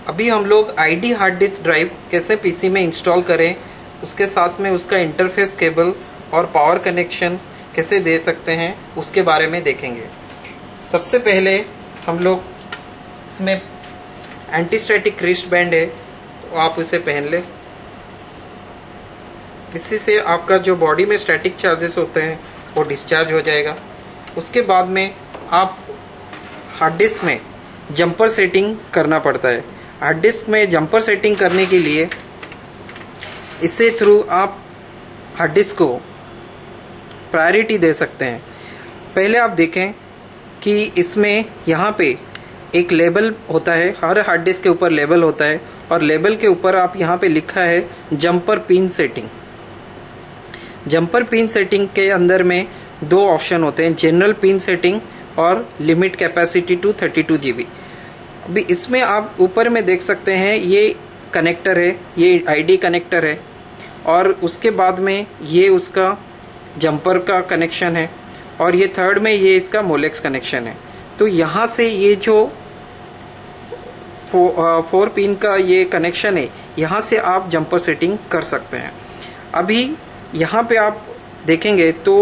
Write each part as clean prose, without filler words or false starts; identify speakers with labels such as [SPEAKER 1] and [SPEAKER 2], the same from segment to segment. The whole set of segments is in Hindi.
[SPEAKER 1] अभी हम लोग आईडी हार्ड डिस्क ड्राइव कैसे पीसी में इंस्टॉल करें, उसके साथ में उसका इंटरफेस केबल और पावर कनेक्शन कैसे दे सकते हैं उसके बारे में देखेंगे। सबसे पहले हम लोग इसमें एंटी स्टैटिक रिस्ट बैंड है, तो आप उसे पहन लें। इसी से आपका जो बॉडी में स्टैटिक चार्जेस होते हैं वो डिस्चार्ज हो जाएगा। उसके बाद में आप हार्ड डिस्क में जंपर सेटिंग करना पड़ता है। हार्ड डिस्क में जंपर सेटिंग करने के लिए इससे थ्रू आप हार्ड डिस्क को प्रायोरिटी दे सकते हैं। पहले आप देखें कि इसमें यहाँ पे एक लेबल होता है, हर हार्ड डिस्क के ऊपर लेबल होता है और लेबल के ऊपर आप यहाँ पे लिखा है jumper pin setting. Jumper pin setting के अंदर में दो ऑप्शन होते हैं, जनरल पिन सेटिंग और लिमिट कैपेसिटी टू 32 GB। अभी इसमें आप ऊपर में देख सकते हैं ये कनेक्टर है, ये आईडी कनेक्टर है और उसके बाद में ये उसका जंपर का कनेक्शन है और ये थर्ड में ये इसका मोलेक्स कनेक्शन है। तो यहाँ से ये जो 4 पिन का ये कनेक्शन है, यहाँ से आप जंपर सेटिंग कर सकते हैं। अभी यहाँ पे आप देखेंगे तो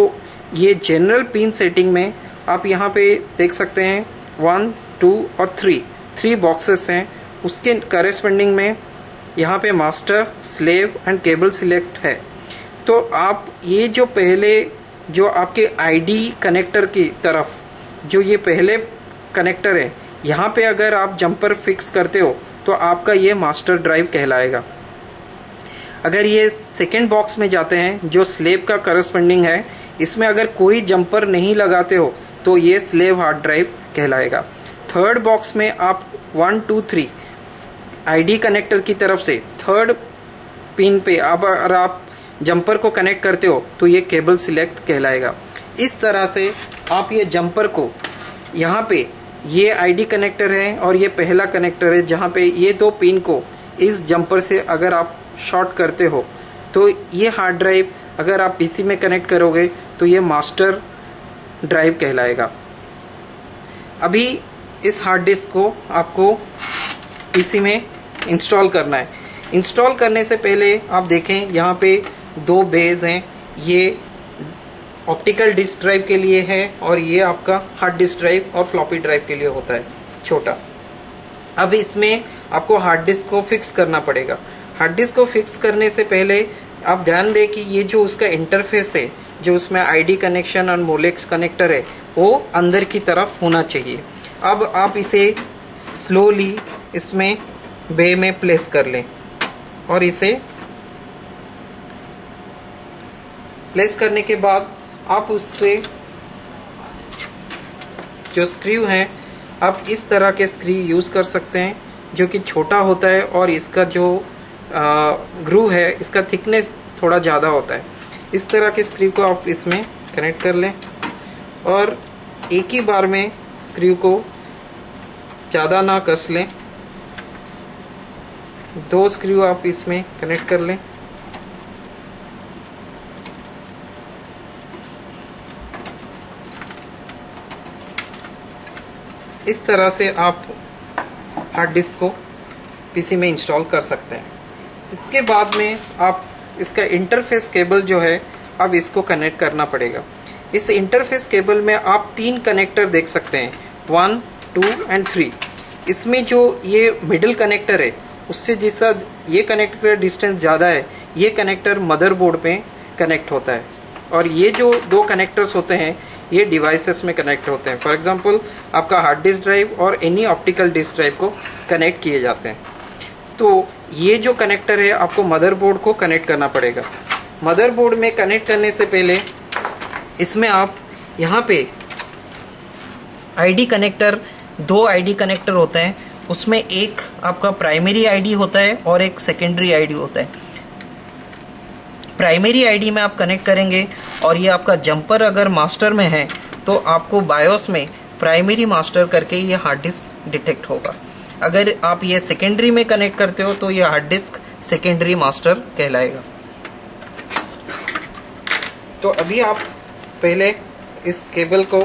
[SPEAKER 1] ये जनरल पिन सेटिंग में आप यहाँ पे देख सकते हैं 1, 2 और 3 बॉक्सेस हैं। उसके करेस्पॉन्डिंग में यहाँ पे master, slave and cable select है। तो आप ये जो पहले जो आपके आईडी कनेक्टर की तरफ जो ये पहले कनेक्टर है, यहाँ पे अगर आप जंपर फिक्स करते हो तो आपका ये मास्टर ड्राइव कहलाएगा। अगर ये सेकेंड बॉक्स में जाते हैं जो स्लेव का करस्पॉन्डिंग है, इसमें अगर कोई जंपर नहीं लगाते हो तो ये स्लेव हार्ड ड्राइव कहलाएगा। थर्ड बॉक्स में आप 1, 2, 3 आईडी कनेक्टर की तरफ से थर्ड पिन पे अगर आप जंपर को कनेक्ट करते हो तो ये केबल सिलेक्ट कहलाएगा। इस तरह से आप ये जंपर को यहाँ पे ये आईडी कनेक्टर है और ये पहला कनेक्टर है, जहाँ पे ये दो पिन को इस जंपर से अगर आप शॉर्ट करते हो तो ये हार्ड ड्राइव अगर आप पीसी में कनेक्ट करोगे तो ये मास्टर ड्राइव कहलाएगा। अभी इस हार्ड डिस्क को आपको पीसी में इंस्टॉल करना है। इंस्टॉल करने से पहले आप देखें यहाँ पे 2 बेस हैं, ये ऑप्टिकल डिस्क ड्राइव के लिए है और ये आपका हार्ड डिस्क ड्राइव और फ्लॉपी ड्राइव के लिए होता है छोटा। अब इसमें आपको हार्ड डिस्क को फिक्स करना पड़ेगा। हार्ड डिस्क को फिक्स करने से पहले आप ध्यान दें कि ये जो उसका इंटरफेस है, जो उसमें आईडी कनेक्शन और मोलेक्स कनेक्टर है, वो अंदर की तरफ होना चाहिए। अब आप इसे स्लोली इसमें बे में प्लेस कर लें और इसे प्लेस करने के बाद आप उसके जो स्क्रू हैं, आप इस तरह के स्क्रू यूज़ कर सकते हैं जो कि छोटा होता है और इसका जो ग्रू है, इसका थिकनेस थोड़ा ज़्यादा होता है। इस तरह के स्क्रू को आप इसमें कनेक्ट कर लें और एक ही बार में स्क्रू को ज़्यादा ना कस लें। 2 स्क्रू आप इसमें कनेक्ट कर लें। इस तरह से आप हार्ड डिस्क को पीसी में इंस्टॉल कर सकते हैं। इसके बाद में आप इसका इंटरफेस केबल जो है, अब इसको कनेक्ट करना पड़ेगा। इस इंटरफेस केबल में आप 3 कनेक्टर देख सकते हैं, 1, 2 एंड 3। इसमें जो ये मिडिल कनेक्टर है, उससे जिसका ये कनेक्टर डिस्टेंस ज़्यादा है, ये कनेक्टर मदरबोर्ड पे कनेक्ट होता है और ये जो 2 कनेक्टर्स होते हैं ये डिवाइसेस में कनेक्ट होते हैं। फॉर एग्जांपल आपका हार्ड डिस्क ड्राइव और एनी ऑप्टिकल डिस्क ड्राइव को कनेक्ट किए जाते हैं। तो ये जो कनेक्टर है आपको मदरबोर्ड को कनेक्ट करना पड़ेगा। मदरबोर्ड में कनेक्ट करने से पहले इसमें आप यहाँ पे आईडी कनेक्टर, 2 आईडी कनेक्टर होते हैं, उसमें एक आपका प्राइमरी आईडी होता है और एक सेकेंडरी आईडी होता है। प्राइमरी आईडी में आप कनेक्ट करेंगे और ये आपका जंपर अगर मास्टर में है तो आपको बायोस में प्राइमरी मास्टर करके ये हार्ड डिस्क डिटेक्ट होगा। अगर आप ये सेकेंडरी में कनेक्ट करते हो तो ये हार्ड डिस्क सेकेंडरी मास्टर कहलाएगा। तो अभी आप पहले इस केबल को,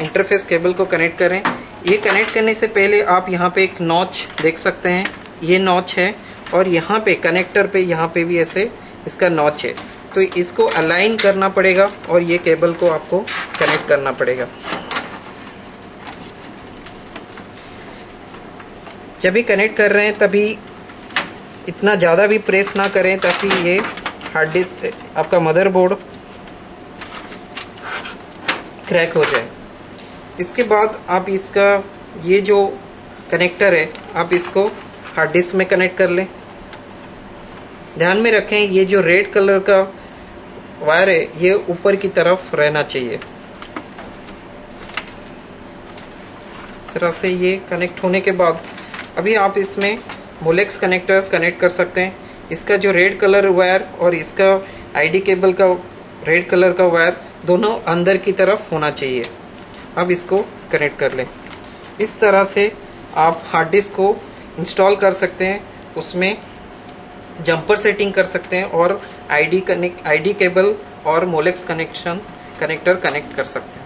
[SPEAKER 1] इंटरफेस केबल को कनेक्ट करें। ये कनेक्ट करने से पहले आप यहाँ पे एक नॉच देख सकते हैं, ये नॉच है और यहाँ पे कनेक्टर पे यहाँ पे भी ऐसे इसका नॉच है, तो इसको अलाइन करना पड़ेगा और ये केबल को आपको कनेक्ट करना पड़ेगा। जब भी कनेक्ट कर रहे हैं तभी इतना ज़्यादा भी प्रेस ना करें ताकि ये हार्ड डिस्क आपका मदरबोर्ड क्रैक हो जाए। इसके बाद आप इसका ये जो कनेक्टर है आप इसको हार्ड डिस्क में कनेक्ट कर लें। ध्यान में रखें ये जो रेड कलर का वायर है ये ऊपर की तरफ रहना चाहिए। इस तरह से ये कनेक्ट होने के बाद अभी आप इसमें मोलेक्स कनेक्टर कनेक्ट कर सकते हैं। इसका जो रेड कलर वायर और इसका आईडी केबल का रेड कलर का वायर दोनों अंदर की तरफ होना चाहिए। अब इसको कनेक्ट कर लें। इस तरह से आप हार्ड डिस्क को इंस्टॉल कर सकते हैं, उसमें जंपर सेटिंग कर सकते हैं और आईडी केबल और मोलेक्स कनेक्टर कनेक्ट कर सकते हैं।